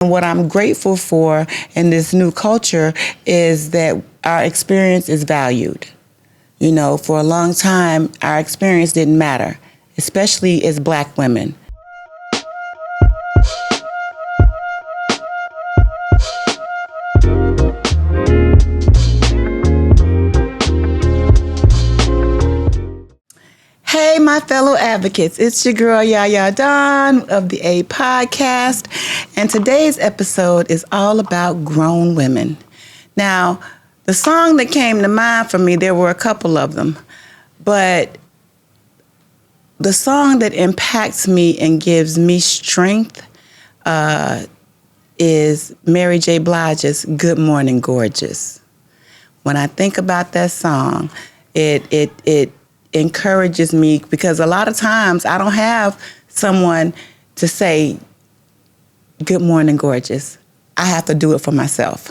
what I'm grateful for in this new culture is that our experience is valued. You know, for a long time, our experience didn't matter, especially as Black women. Hey, my fellow advocates, it's your girl Yaya Dawn of the A Podcast, and today's episode is all about grown women. Now, the song that came to mind for me, there were a couple of them, but the song that impacts me and gives me strength is Mary J. Blige's Good Morning Gorgeous. When I think about that song, it encourages me, because a lot of times I don't have someone to say, good morning, gorgeous. I have to do it for myself.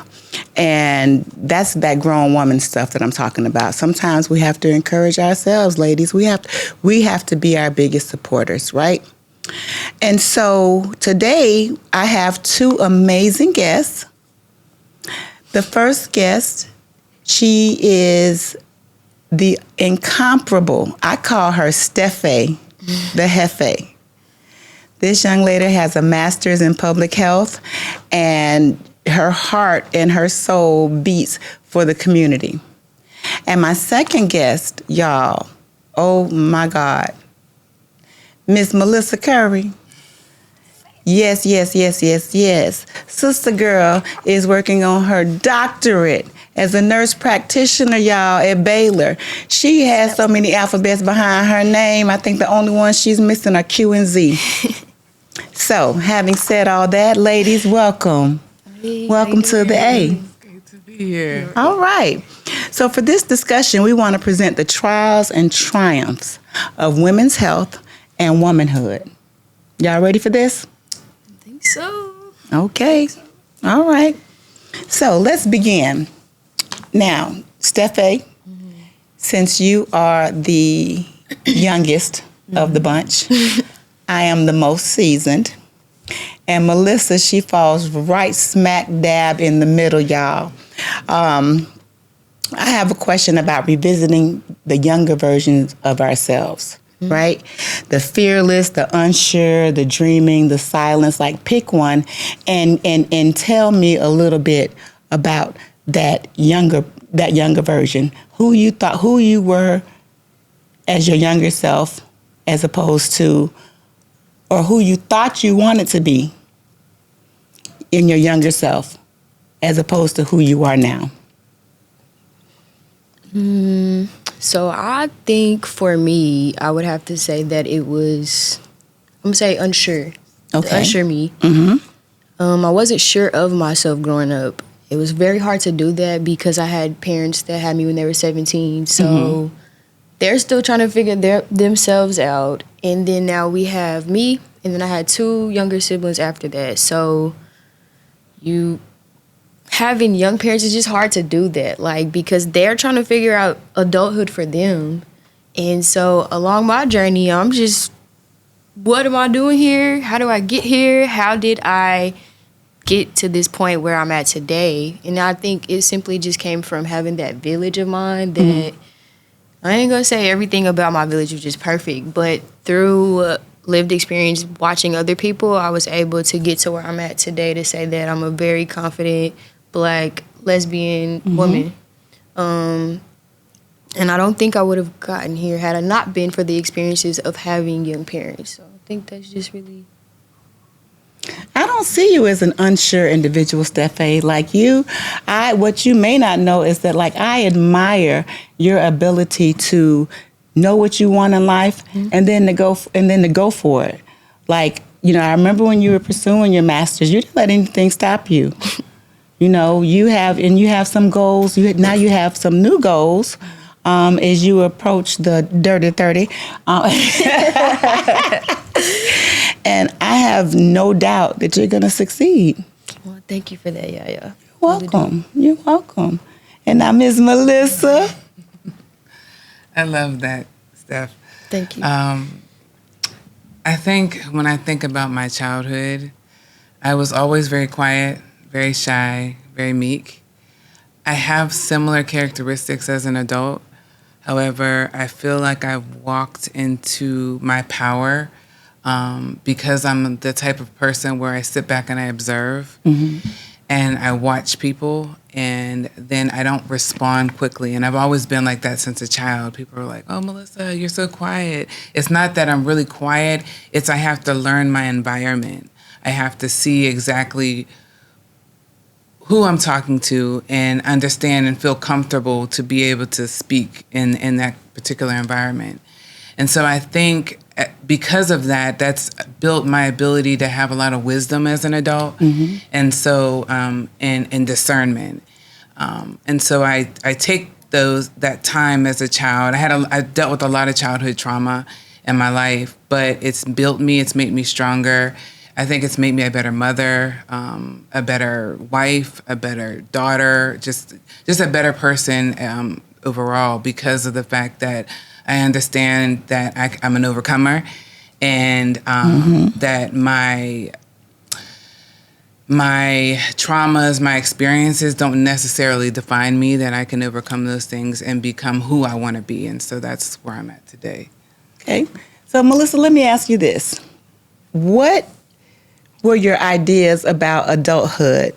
And that's that grown woman stuff that I'm talking about. Sometimes we have to encourage ourselves, ladies. We have to be our biggest supporters, right? And so today I have two amazing guests. The first guest, she is the incomparable, I call her Steph, the Jefe. This young lady has a master's in public health, and her heart and her soul beats for the community. And my second guest, y'all, oh my God, Miss Melissa Curry. Yes. Sister girl is working on her doctorate as a nurse practitioner, y'all, at Baylor. She has so many alphabets behind her name. I think the only ones she's missing are Q and Z. So, having said all that, ladies, welcome. Welcome to the A. Great to be here. All right. So for this discussion, we want to present the trials and triumphs of women's health and womanhood. Y'all ready for this? I think so. Okay. All right. So let's begin. Now, Steph, since you are the youngest of the bunch, I am the most seasoned. And Melissa, she falls right smack dab in the middle, y'all. I have a question about revisiting the younger versions of ourselves, right? The fearless, the unsure, the dreaming, the silence. Like, pick one and tell me a little bit about that younger version. Who you were as your younger self, as opposed to, or who you thought you wanted to be in your younger self, as opposed to who you are now. So I think for me, I would have to say that it was, I'm going to say unsure. Okay. The unsure me. I wasn't sure of myself growing up. It was very hard to do that because I had parents that had me when they were 17. So they're still trying to figure themselves out. And then now we have me, and then I had two younger siblings after that. So having young parents is just hard to do that, like, because they're trying to figure out adulthood for them. And so along my journey, I'm just, what am I doing here? How do I get here? How did I get to this point where I'm at today? And I think it simply just came from having that village of mine that I ain't gonna say everything about my village was just perfect, but through lived experience watching other people, I was able to get to where I'm at today, to say that I'm a very confident Black lesbian woman. And I don't think I would have gotten here had I not been for the experiences of having young parents. So I think that's just really... I don't see you as an unsure individual, Steph. Like what you may not know is that, like, I admire your ability to know what you want in life and then to go for it. Like, you know, I remember when you were pursuing your master's, you didn't let anything stop you. You know, you have some goals. Now you have some new goals as you approach the dirty 30. And I have no doubt that you're going to succeed. Well, thank you for that, Yaya. Welcome. You're welcome. And now, Ms. Melissa. I love that, Steph. Thank you. I think when I think about my childhood, I was always very quiet, very shy, very meek. I have similar characteristics as an adult. However, I feel like I've walked into my power because I'm the type of person where I sit back and I observe and I watch people and then I don't respond quickly. And I've always been like that since a child. People are like, oh, Melissa, you're so quiet. It's not that I'm really quiet. It's I have to learn my environment. I have to see exactly who I'm talking to and understand and feel comfortable to be able to speak in that particular environment. And so I think because of that, that's built my ability to have a lot of wisdom as an adult, and so and discernment. And so I take that time as a child. I dealt with a lot of childhood trauma in my life, but it's built me. It's made me stronger. I think it's made me a better mother, a better wife, a better daughter, just a better person overall because of the fact that I understand that I'm an overcomer and that my traumas, my experiences don't necessarily define me, that I can overcome those things and become who I want to be. And so that's where I'm at today. Okay. So, Melissa, let me ask you this. What were your ideas about adulthood?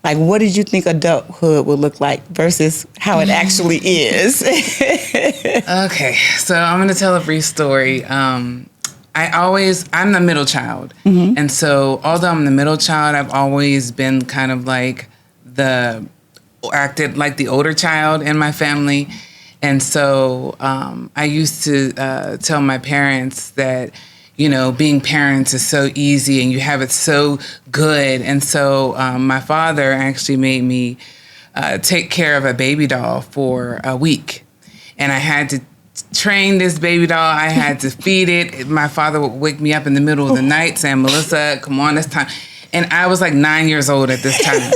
Like, what did you think adulthood would look like versus how it actually is? Okay, so I'm going to tell a brief story. I'm the middle child. And so although I'm the middle child, I've always been kind of like acted like the older child in my family. And so I used to tell my parents that, you know, being parents is so easy and you have it so good. And so my father actually made me take care of a baby doll for a week. And I had to train this baby doll. I had to feed it. My father would wake me up in the middle of the night saying, Melissa, come on, it's time. And I was like 9 years old at this time.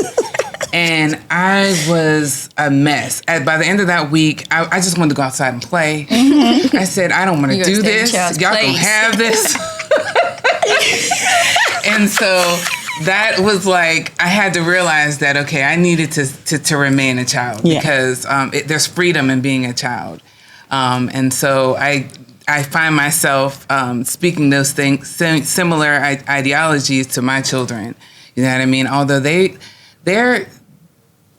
And I was a mess. By the end of that week, I just wanted to go outside and play. I said, I don't want to do this. Y'all can have this. And so that was like, I had to realize that, okay, I needed to remain a child because there's freedom in being a child. And so I find myself speaking those things, similar ideologies to my children. You know what I mean? Although they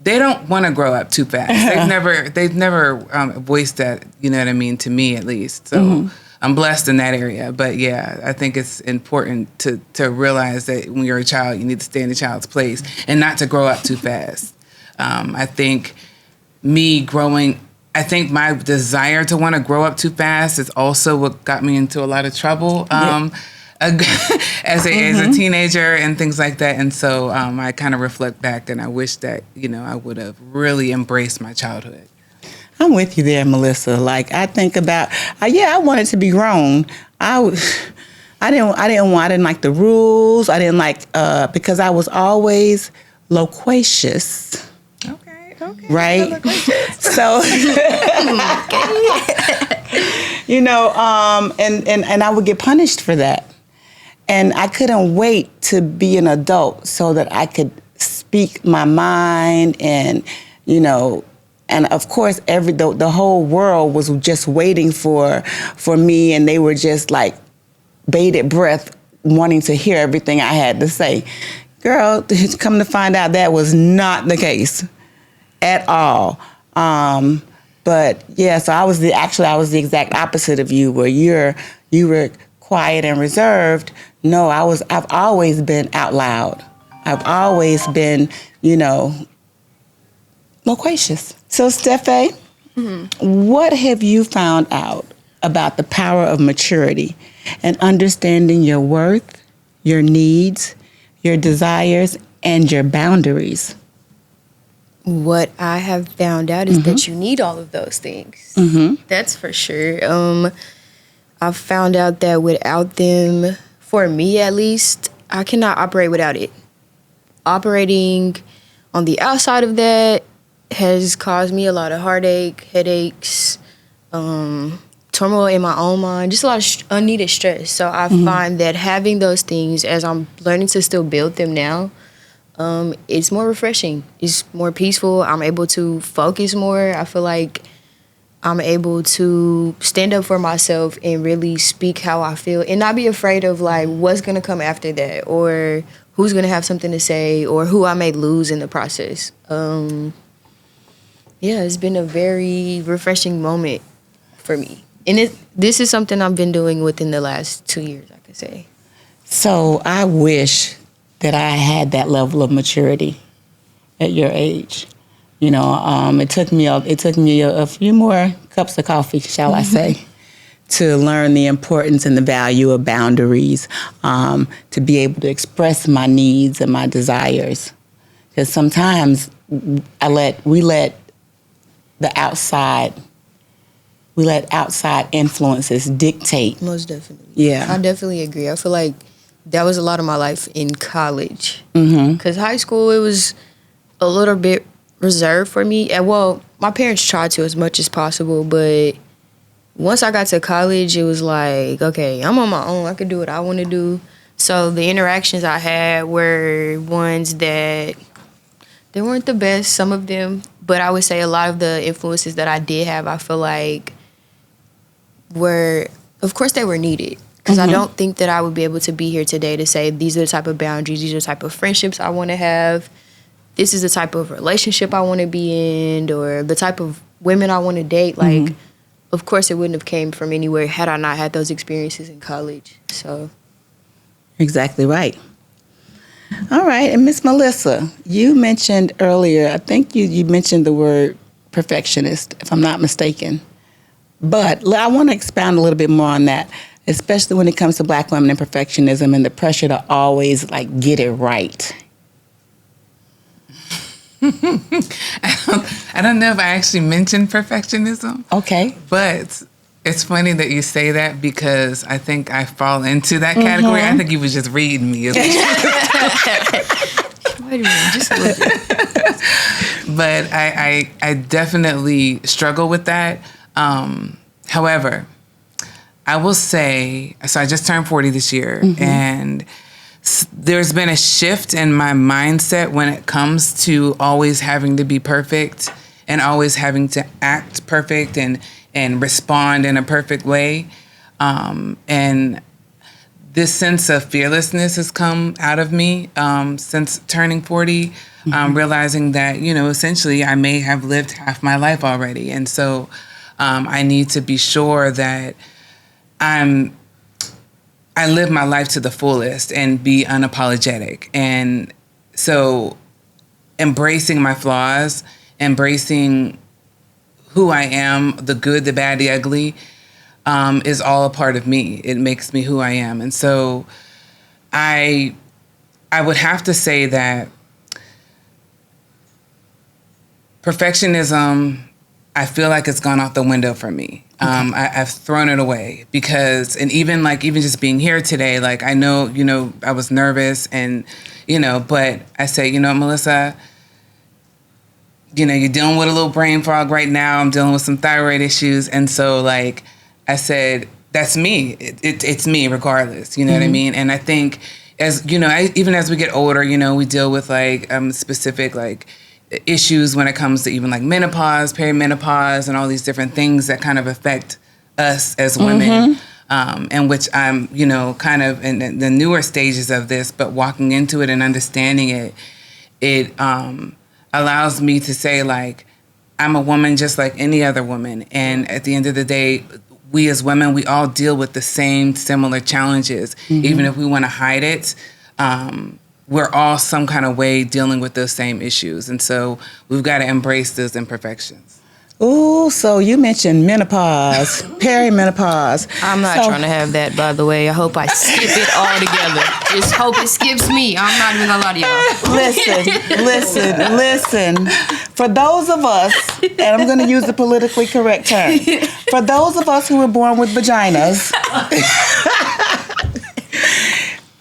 don't want to grow up too fast. They've never voiced that, you know what I mean, to me at least. So I'm blessed in that area. But yeah, I think it's important to realize that when you're a child, you need to stay in the child's place and not to grow up too fast. I think my desire to want to grow up too fast is also what got me into a lot of trouble as a teenager and things like that. And so I kind of reflect back and I wish that, you know, I would have really embraced my childhood. I'm with you there, Melissa. Like, I think about, I wanted to be grown. I didn't like the rules. I didn't like, because I was always loquacious. Okay. Right? So, you know, and I would get punished for that. And I couldn't wait to be an adult so that I could speak my mind and, you know, and of course, the whole world was just waiting for me, and they were just like bated breath, wanting to hear everything I had to say. Girl, come to find out that was not the case at all. But yeah, so I was the exact opposite of you, where you were quiet and reserved. No, I've always been out loud. I've always been, you know, loquacious. So, Steph, what have you found out about the power of maturity and understanding your worth, your needs, your desires, and your boundaries? What I have found out is that you need all of those things. That's for sure. I've found out that without them, for me at least, I cannot operate without it. Operating on the outside of that has caused me a lot of heartache, headaches, torn turmoil in my own mind, just a lot of unneeded stress. So I find that having those things, as I'm learning to still build them now, it's more refreshing. It's more peaceful. I'm able to focus more. I feel like I'm able to stand up for myself and really speak how I feel and not be afraid of like what's going to come after that or who's going to have something to say or who I may lose in the process. It's been a very refreshing moment for me. And this is something I've been doing within the last 2 years, I could say. So I wish that I had that level of maturity at your age. You know, it took me a few more cups of coffee, shall I say, to learn the importance and the value of boundaries, to be able to express my needs and my desires. Because sometimes we let outside influences dictate. Most definitely. Yeah. I definitely agree. I feel like that was a lot of my life in college. Because high school, it was a little bit reserved for me. And well, my parents tried to as much as possible, but once I got to college, it was like, okay, I'm on my own. I could do what I want to do. So the interactions I had were ones that they weren't the best, some of them, but I would say a lot of the influences that I did have, I feel like of course they were needed. Because I don't think that I would be able to be here today to say these are the type of boundaries, these are the type of friendships I want to have, this is the type of relationship I want to be in, or the type of women I want to date. Like, of course it wouldn't have came from anywhere had I not had those experiences in college. So, exactly right. All right, and Miss Melissa, you mentioned earlier, I think you mentioned the word perfectionist, if I'm not mistaken. But I want to expound a little bit more on that, especially when it comes to Black women and perfectionism and the pressure to always like get it right. I don't know if I actually mentioned perfectionism. Okay. But it's funny that you say that because I think I fall into that category. I think you was just reading me. wait a minute, just a little bit. But I definitely struggle with that. However, I will say, so I just turned 40 this year, and there's been a shift in my mindset when it comes to always having to be perfect and always having to act perfect and respond in a perfect way. And this sense of fearlessness has come out of me since turning 40, realizing that, essentially I may have lived half my life already. And so I need to be sure that I live my life to the fullest and be unapologetic. And so embracing my flaws, embracing who I am, the good, the bad, the ugly, is all a part of me. It makes me who I am. And so I would have to say that perfectionism, I feel like it's gone out the window for me. I've thrown it away because, and even just being here today, like I know, I was nervous and, but I say, Melissa, you're dealing with a little brain fog right now. I'm dealing with some thyroid issues. And so like I said, that's me. It's me regardless. You know what I mean? And I think as, even as we get older, we deal with like specific like issues when it comes to even like menopause, perimenopause, and all these different things that kind of affect us as women, and which I'm, kind of in the newer stages of this, but walking into it and understanding it allows me to say like, I'm a woman just like any other woman. And at the end of the day, we as women, we all deal with the same similar challenges, even if we want to hide it. We're all some kind of way dealing with those same issues. And so we've got to embrace those imperfections. Ooh, so you mentioned menopause, perimenopause. I'm not trying to have that, by the way. I hope I skip it all together. Just hope it skips me. I'm not even going to lie to y'all. Listen. For those of us, and I'm going to use the politically correct term, for those of us who were born with vaginas,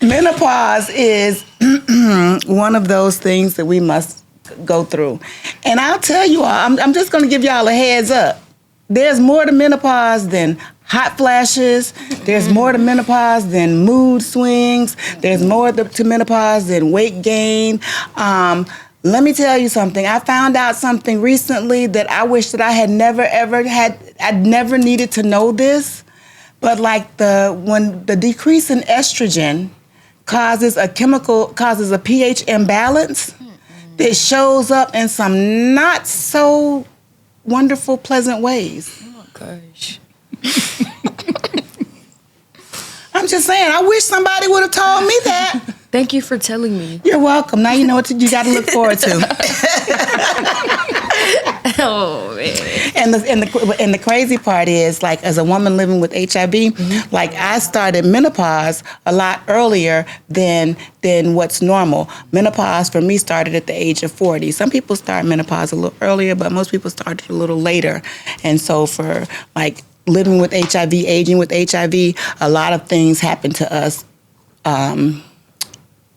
menopause is one of those things that we must go through. And I'll tell you all, I'm just going to give y'all a heads up. There's more to menopause than hot flashes. There's more to menopause than mood swings. There's more to menopause than weight gain. Let me tell you something. I found out something recently that I wish that I had never ever had. I'd never needed to know this, but like when the decrease in estrogen causes a pH imbalance that shows up in some not so wonderful, pleasant ways. Oh gosh. I'm just saying, I wish somebody would have told me that. Thank you for telling me. You're welcome. Now you know what you got to look forward to. Oh man. And the crazy part is, like, as a woman living with HIV, like, I started menopause a lot earlier than what's normal. Menopause for me started at the age of 40. Some people start menopause a little earlier, but most people started a little later. And so for like living with HIV, aging with HIV, a lot of things happen to us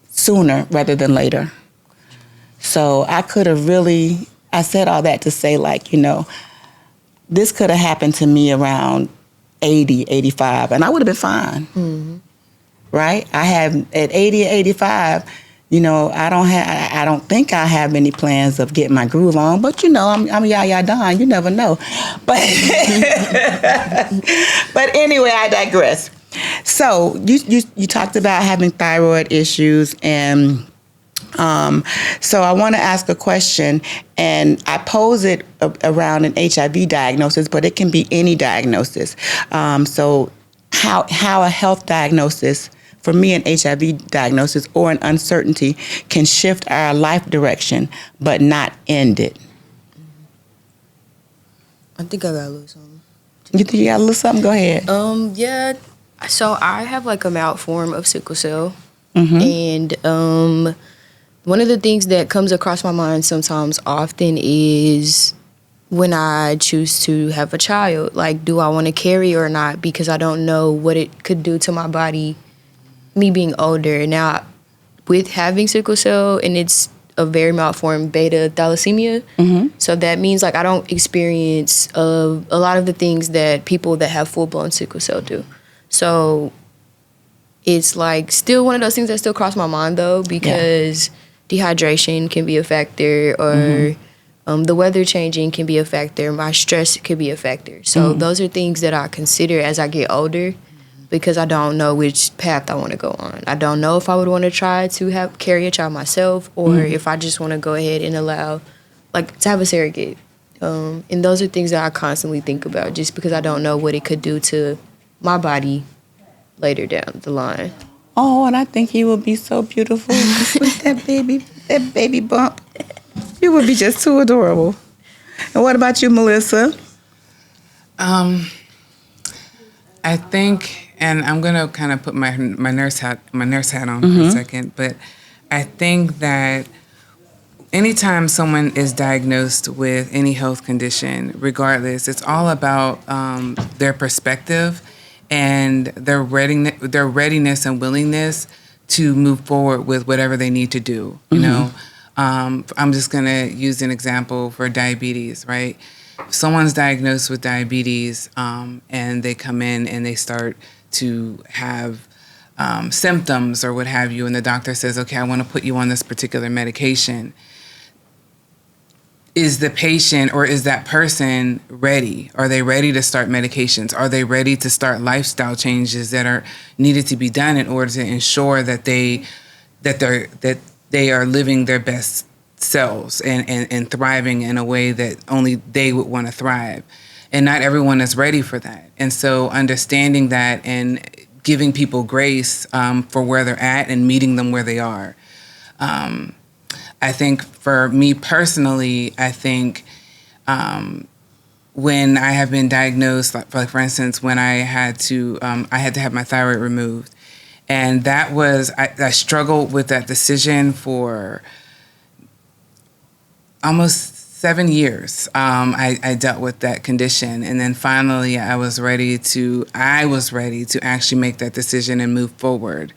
sooner rather than later. So I said all that to say, like, this could have happened to me around 80, 85, and I would have been fine. Mm-hmm. Right? I have, at 80 or 85, I don't think I have any plans of getting my groove on, but I'm Yaya Don, you never know. But but anyway, I digress. So you talked about having thyroid issues, and so I want to ask a question, and I pose it around an HIV diagnosis, but it can be any diagnosis. So how a health diagnosis, for me, an HIV diagnosis or an uncertainty, can shift our life direction, but not end it. I think I got a little something. You think you got a little something? Go ahead. Yeah. So I have like a mild form of sickle cell, and one of the things that comes across my mind sometimes often is when I choose to have a child, like, do I want to carry or not? Because I don't know what it could do to my body, me being older. Now, with having sickle cell, and it's a very mild form, beta thalassemia, so that means, like, I don't experience a lot of the things that people that have full-blown sickle cell do. So it's, like, still one of those things that still cross my mind, though, because dehydration can be a factor, or the weather changing can be a factor. My stress could be a factor. So those are things that I consider as I get older, because I don't know which path I want to go on. I don't know if I would want to try to carry a child myself, or if I just want to go ahead and allow, like, to have a surrogate. And those are things that I constantly think about, just because I don't know what it could do to my body later down the line. Oh, and I think he will be so beautiful with that baby bump. You would be just too adorable. And what about you, Melissa? I think, and I'm gonna kind of put my nurse hat on for a second, but I think that anytime someone is diagnosed with any health condition, regardless, it's all about their perspective and their readiness and willingness to move forward with whatever they need to do. You know, I'm just gonna use an example for diabetes, right? If someone's diagnosed with diabetes and they come in and they start to have symptoms or what have you, and the doctor says, okay, I want to put you on this particular medication. Is the patient or is that person ready? Are they ready to start medications? Are they ready to start lifestyle changes that are needed to be done in order to ensure that they are living their best selves and thriving in a way that only they would want to thrive? And not everyone is ready for that. And so understanding that and giving people grace for where they're at and meeting them where they are. I think for me personally, I think when I have been diagnosed, like for instance, when I had to have my thyroid removed, and that was, I struggled with that decision for almost 7 years. I dealt with that condition, and then finally I was ready to actually make that decision and move forward.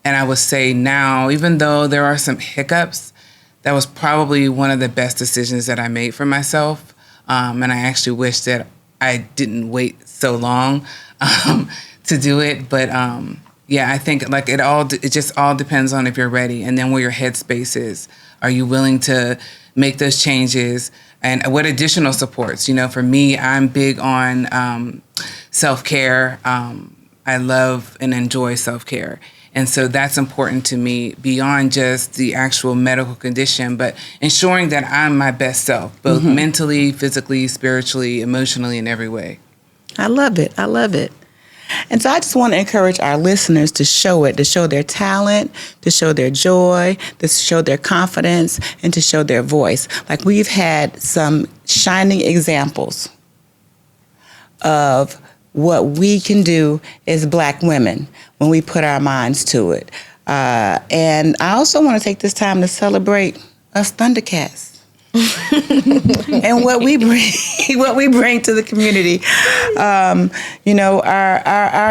And I would say now, even though there are some hiccups, that was probably one of the best decisions that I made for myself. And I actually wish that I didn't wait so long to do it. But yeah, I think like it just all depends on if you're ready, and then where your headspace is. Are you willing to make those changes? And what additional supports? For me, I'm big on self-care. I love and enjoy self-care. And so that's important to me beyond just the actual medical condition, but ensuring that I'm my best self, both mentally, physically, spiritually, emotionally, in every way. I love it. I love it. And so I just want to encourage our listeners to show it, to show their talent, to show their joy, to show their confidence, and to show their voice. Like we've had some shining examples of what we can do as Black women when we put our minds to it. And I also want to take this time to celebrate us Thundercats. And what we bring to the community. Our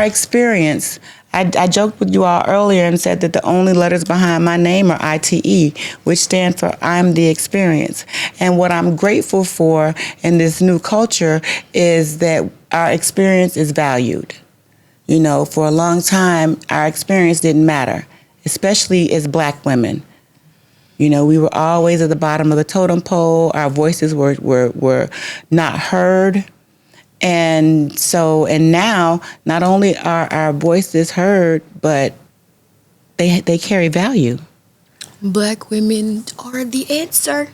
experience. I joked with you all earlier and said that the only letters behind my name are ITE, which stand for I'm the experience. And what I'm grateful for in this new culture is that our experience is valued. For a long time, our experience didn't matter, especially as Black women. We were always at the bottom of the totem pole. Our voices were not heard. And now, not only are our voices heard, but they carry value. Black women are the answer.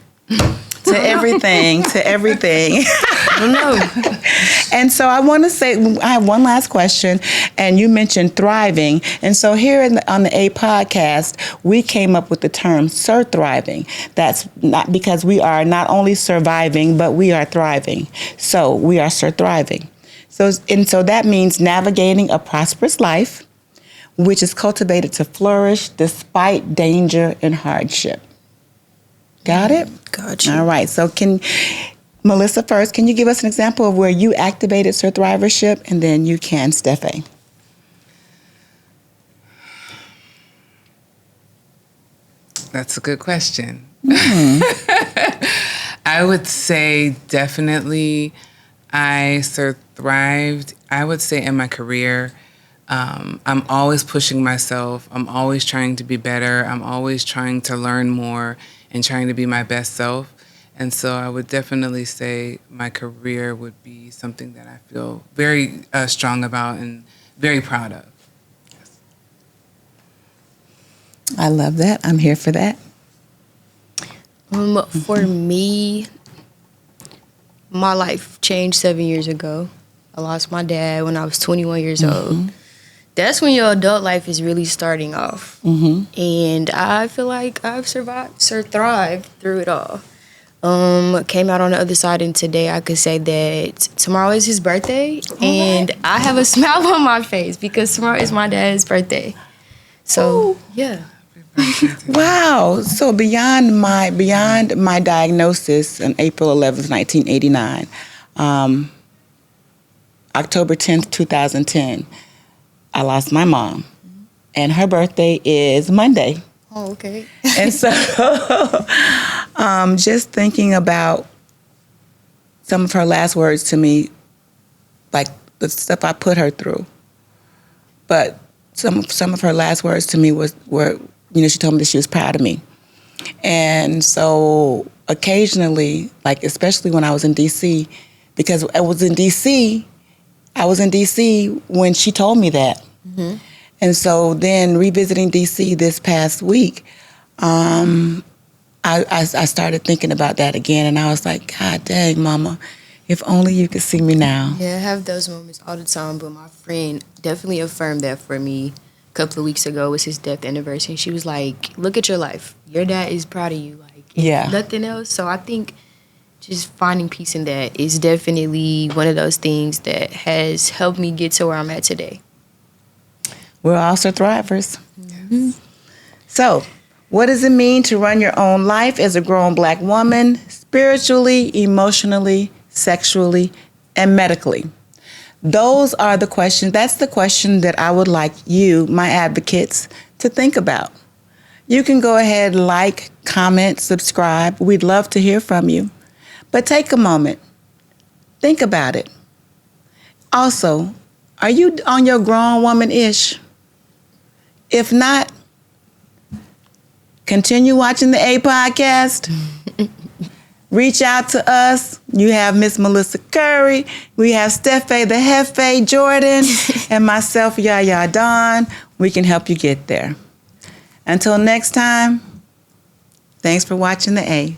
To everything. I don't know. And so I want to say, I have one last question, and you mentioned thriving. And so here on the A podcast, we came up with the term Thriving. That's not because we are not only surviving, but we are thriving. So we are Thriving. So that means navigating a prosperous life, which is cultivated to flourish despite danger and hardship. Got it? Gotcha. All right. So Melissa first, can you give us an example of where you activated Thrivership? And then you can, Steph. That's a good question. Mm-hmm. I would say definitely I thrived, I would say, in my career. I'm always pushing myself. I'm always trying to be better. I'm always trying to learn more and trying to be my best self. And so I would definitely say my career would be something that I feel very strong about and very proud of. Yes. I love that. I'm here for that. For me, my life changed 7 years ago. I lost my dad when I was 21 years old. That's when your adult life is really starting off. And I feel like I've thrived through it all. Came out on the other side, and today I could say that tomorrow is his birthday, and I have a smile on my face because tomorrow is my dad's birthday. So, yeah. Wow. So beyond my diagnosis on April 11th, 1989, October 10th, 2010, I lost my mom, and her birthday is Monday. Oh, okay. And so just thinking about some of her last words to me, like the stuff I put her through. But some of her last words to me were, she told me that she was proud of me. And so occasionally, like especially when I was in D.C., because I was in D.C. when she told me that. And so then revisiting D.C. this past week, I started thinking about that again, and I was like, God dang, Mama, if only you could see me now. Yeah, I have those moments all the time, but my friend definitely affirmed that for me. A couple of weeks ago was his death anniversary, and she was like, look at your life. Your dad is proud of you. Like, yeah. Nothing else. So I think just finding peace in that is definitely one of those things that has helped me get to where I'm at today. We're also thrivers. So, what does it mean to run your own life as a grown Black woman, spiritually, emotionally, sexually, and medically? Those are the questions. That's the question that I would like you, my advocates, to think about. You can go ahead, like, comment, subscribe. We'd love to hear from you. But take a moment. Think about it. Also, are you on your grown woman-ish? If not, continue watching the A Podcast. Reach out to us. You have Miss Melissa Curry. We have Steph the Hefe Jordan and myself, Yaya Dawn. We can help you get there. Until next time, thanks for watching the A.